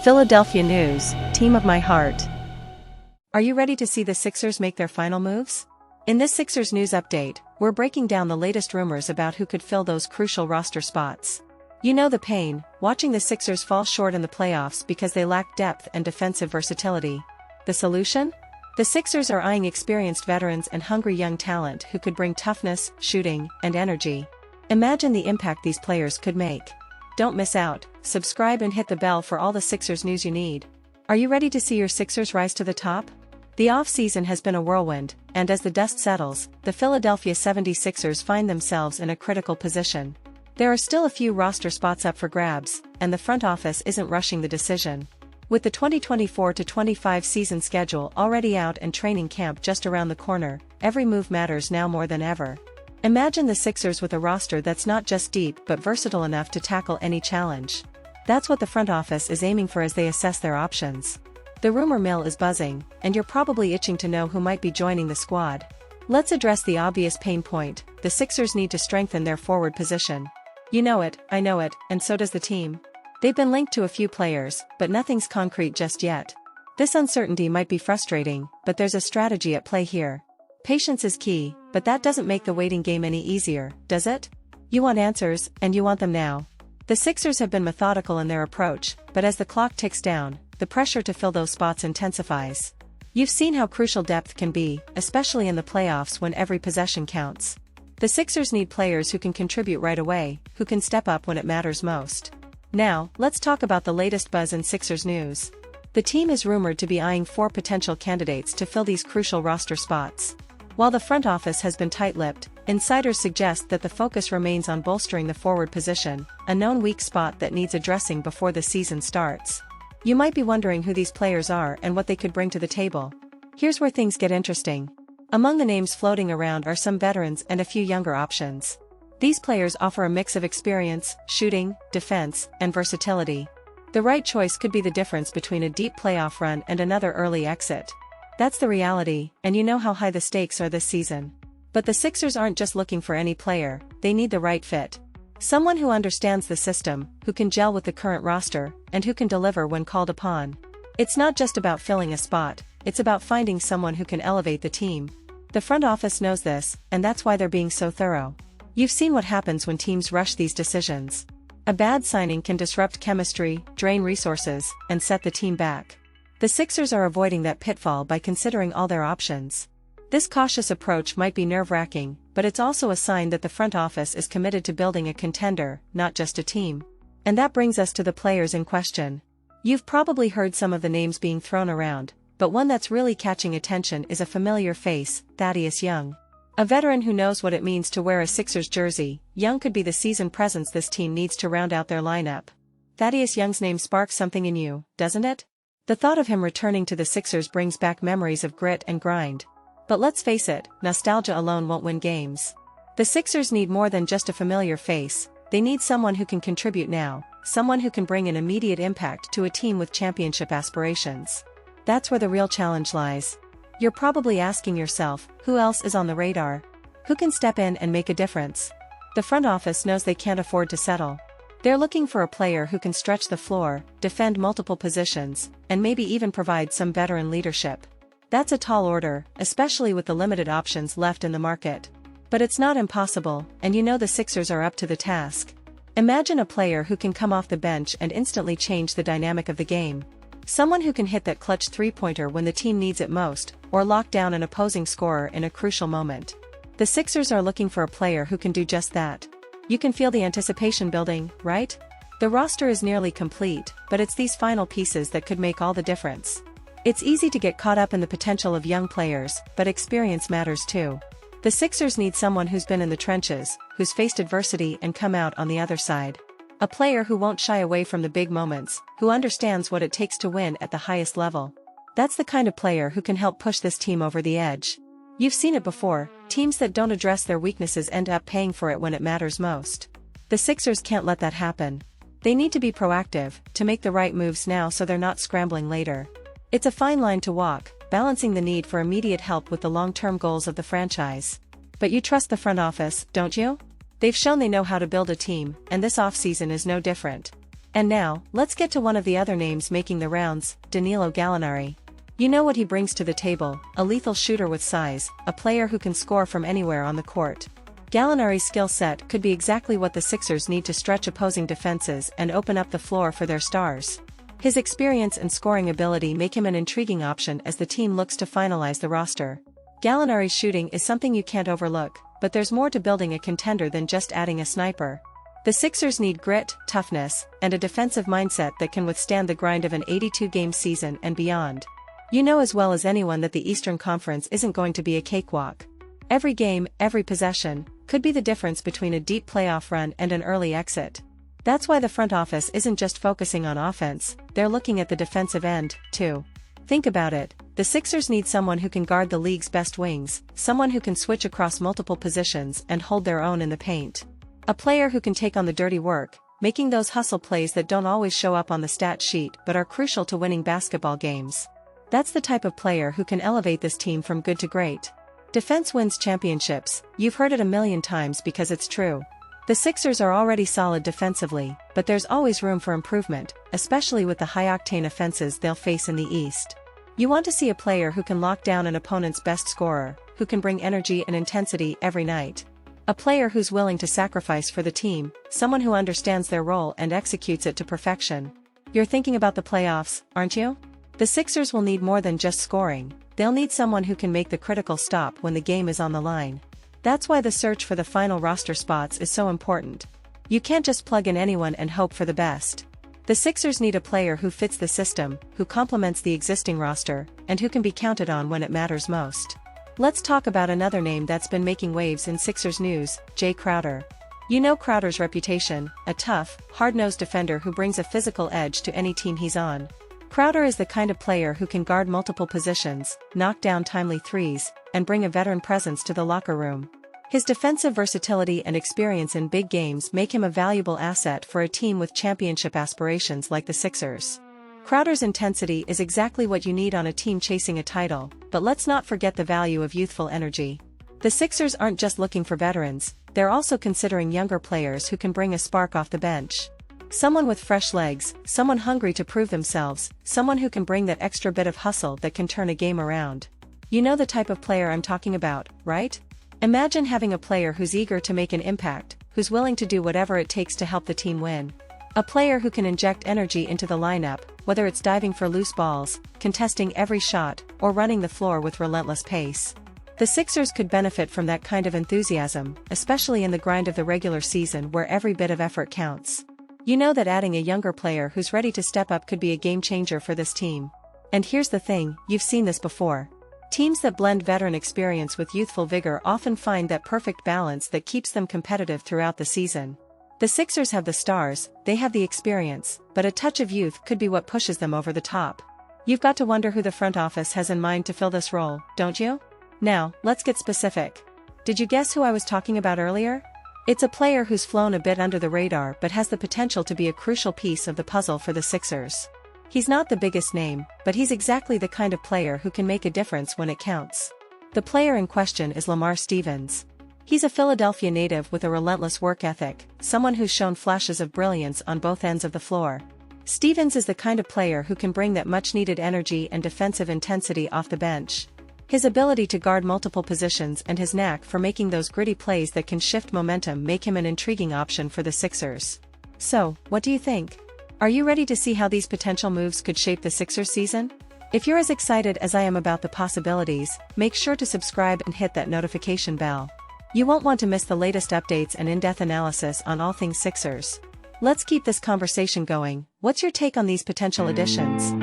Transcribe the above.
Philadelphia News, team of my heart. Are you ready to see the Sixers make their final moves? In this Sixers news update, we're breaking down the latest rumors about who could fill those crucial roster spots. You know the pain, watching the Sixers fall short in the playoffs because they lack depth and defensive versatility. The solution? The Sixers are eyeing experienced veterans and hungry young talent who could bring toughness, shooting, and energy. Imagine the impact these players could make. Don't miss out, subscribe and hit the bell for all the Sixers news you need. Are you ready to see your Sixers rise to the top? The off-season has been a whirlwind, and as the dust settles, the Philadelphia 76ers find themselves in a critical position. There are still a few roster spots up for grabs, and the front office isn't rushing the decision. With the 2024-25 season schedule already out and training camp just around the corner, every move matters now more than ever. Imagine the Sixers with a roster that's not just deep but versatile enough to tackle any challenge. That's what the front office is aiming for as they assess their options. The rumor mill is buzzing, and you're probably itching to know who might be joining the squad. Let's address the obvious pain point: the Sixers need to strengthen their forward position. You know it, I know it, and so does the team. They've been linked to a few players, but nothing's concrete just yet. This uncertainty might be frustrating, but there's a strategy at play here. Patience is key, but that doesn't make the waiting game any easier, does it? You want answers, and you want them now. The Sixers have been methodical in their approach, but as the clock ticks down, the pressure to fill those spots intensifies. You've seen how crucial depth can be, especially in the playoffs when every possession counts. The Sixers need players who can contribute right away, who can step up when it matters most. Now, let's talk about the latest buzz in Sixers news. The team is rumored to be eyeing 4 potential candidates to fill these crucial roster spots. While the front office has been tight-lipped, insiders suggest that the focus remains on bolstering the forward position, a known weak spot that needs addressing before the season starts. You might be wondering who these players are and what they could bring to the table. Here's where things get interesting. Among the names floating around are some veterans and a few younger options. These players offer a mix of experience, shooting, defense, and versatility. The right choice could be the difference between a deep playoff run and another early exit. That's the reality, and you know how high the stakes are this season. But the Sixers aren't just looking for any player, they need the right fit. Someone who understands the system, who can gel with the current roster, and who can deliver when called upon. It's not just about filling a spot, it's about finding someone who can elevate the team. The front office knows this, and that's why they're being so thorough. You've seen what happens when teams rush these decisions. A bad signing can disrupt chemistry, drain resources, and set the team back. The Sixers are avoiding that pitfall by considering all their options. This cautious approach might be nerve-wracking, but it's also a sign that the front office is committed to building a contender, not just a team. And that brings us to the players in question. You've probably heard some of the names being thrown around, but one that's really catching attention is a familiar face, Thaddeus Young. A veteran who knows what it means to wear a Sixers jersey, Young could be the seasoned presence this team needs to round out their lineup. Thaddeus Young's name sparks something in you, doesn't it? The thought of him returning to the Sixers brings back memories of grit and grind. But let's face it, nostalgia alone won't win games. The Sixers need more than just a familiar face, they need someone who can contribute now, someone who can bring an immediate impact to a team with championship aspirations. That's where the real challenge lies. You're probably asking yourself, who else is on the radar? Who can step in and make a difference? The front office knows they can't afford to settle. They're looking for a player who can stretch the floor, defend multiple positions, and maybe even provide some veteran leadership. That's a tall order, especially with the limited options left in the market. But it's not impossible, and you know the Sixers are up to the task. Imagine a player who can come off the bench and instantly change the dynamic of the game. Someone who can hit that clutch three-pointer when the team needs it most, or lock down an opposing scorer in a crucial moment. The Sixers are looking for a player who can do just that. You can feel the anticipation building, right? The roster is nearly complete, but it's these final pieces that could make all the difference. It's easy to get caught up in the potential of young players, but experience matters too. The Sixers need someone who's been in the trenches, who's faced adversity and come out on the other side. A player who won't shy away from the big moments, who understands what it takes to win at the highest level. That's the kind of player who can help push this team over the edge. You've seen it before, teams that don't address their weaknesses end up paying for it when it matters most. The Sixers can't let that happen. They need to be proactive, to make the right moves now so they're not scrambling later. It's a fine line to walk, balancing the need for immediate help with the long-term goals of the franchise. But you trust the front office, don't you? They've shown they know how to build a team, and this offseason is no different. And now, let's get to one of the other names making the rounds, Danilo Gallinari. You know what he brings to the table, a lethal shooter with size, a player who can score from anywhere on the court. Gallinari's skill set could be exactly what the Sixers need to stretch opposing defenses and open up the floor for their stars. His experience and scoring ability make him an intriguing option as the team looks to finalize the roster. Gallinari's shooting is something you can't overlook, but there's more to building a contender than just adding a sniper. The Sixers need grit, toughness, and a defensive mindset that can withstand the grind of an 82-game season and beyond. You know as well as anyone that the Eastern Conference isn't going to be a cakewalk. Every game, every possession, could be the difference between a deep playoff run and an early exit. That's why the front office isn't just focusing on offense, they're looking at the defensive end, too. Think about it, the Sixers need someone who can guard the league's best wings, someone who can switch across multiple positions and hold their own in the paint. A player who can take on the dirty work, making those hustle plays that don't always show up on the stat sheet but are crucial to winning basketball games. That's the type of player who can elevate this team from good to great. Defense wins championships, you've heard it a million times because it's true. The Sixers are already solid defensively, but there's always room for improvement, especially with the high-octane offenses they'll face in the East. You want to see a player who can lock down an opponent's best scorer, who can bring energy and intensity every night. A player who's willing to sacrifice for the team, someone who understands their role and executes it to perfection. You're thinking about the playoffs, aren't you? The Sixers will need more than just scoring, they'll need someone who can make the critical stop when the game is on the line. That's why the search for the final roster spots is so important. You can't just plug in anyone and hope for the best. The Sixers need a player who fits the system, who complements the existing roster, and who can be counted on when it matters most. Let's talk about another name that's been making waves in Sixers news, Jay Crowder. You know Crowder's reputation, a tough, hard-nosed defender who brings a physical edge to any team he's on. Crowder is the kind of player who can guard multiple positions, knock down timely threes, and bring a veteran presence to the locker room. His defensive versatility and experience in big games make him a valuable asset for a team with championship aspirations like the Sixers. Crowder's intensity is exactly what you need on a team chasing a title, but let's not forget the value of youthful energy. The Sixers aren't just looking for veterans, they're also considering younger players who can bring a spark off the bench. Someone with fresh legs, someone hungry to prove themselves, someone who can bring that extra bit of hustle that can turn a game around. You know the type of player I'm talking about, right? Imagine having a player who's eager to make an impact, who's willing to do whatever it takes to help the team win. A player who can inject energy into the lineup, whether it's diving for loose balls, contesting every shot, or running the floor with relentless pace. The Sixers could benefit from that kind of enthusiasm, especially in the grind of the regular season where every bit of effort counts. You know that adding a younger player who's ready to step up could be a game changer for this team. And here's the thing, you've seen this before. Teams that blend veteran experience with youthful vigor often find that perfect balance that keeps them competitive throughout the season. The Sixers have the stars, they have the experience, but a touch of youth could be what pushes them over the top. You've got to wonder who the front office has in mind to fill this role, don't you? Now, let's get specific. Did you guess who I was talking about earlier? It's a player who's flown a bit under the radar but has the potential to be a crucial piece of the puzzle for the Sixers. He's not the biggest name, but he's exactly the kind of player who can make a difference when it counts. The player in question is Lamar Stevens. He's a Philadelphia native with a relentless work ethic, someone who's shown flashes of brilliance on both ends of the floor. Stevens is the kind of player who can bring that much-needed energy and defensive intensity off the bench. His ability to guard multiple positions and his knack for making those gritty plays that can shift momentum make him an intriguing option for the Sixers. So, what do you think? Are you ready to see how these potential moves could shape the Sixers season? If you're as excited as I am about the possibilities, make sure to subscribe and hit that notification bell. You won't want to miss the latest updates and in-depth analysis on all things Sixers. Let's keep this conversation going. What's your take on these potential additions?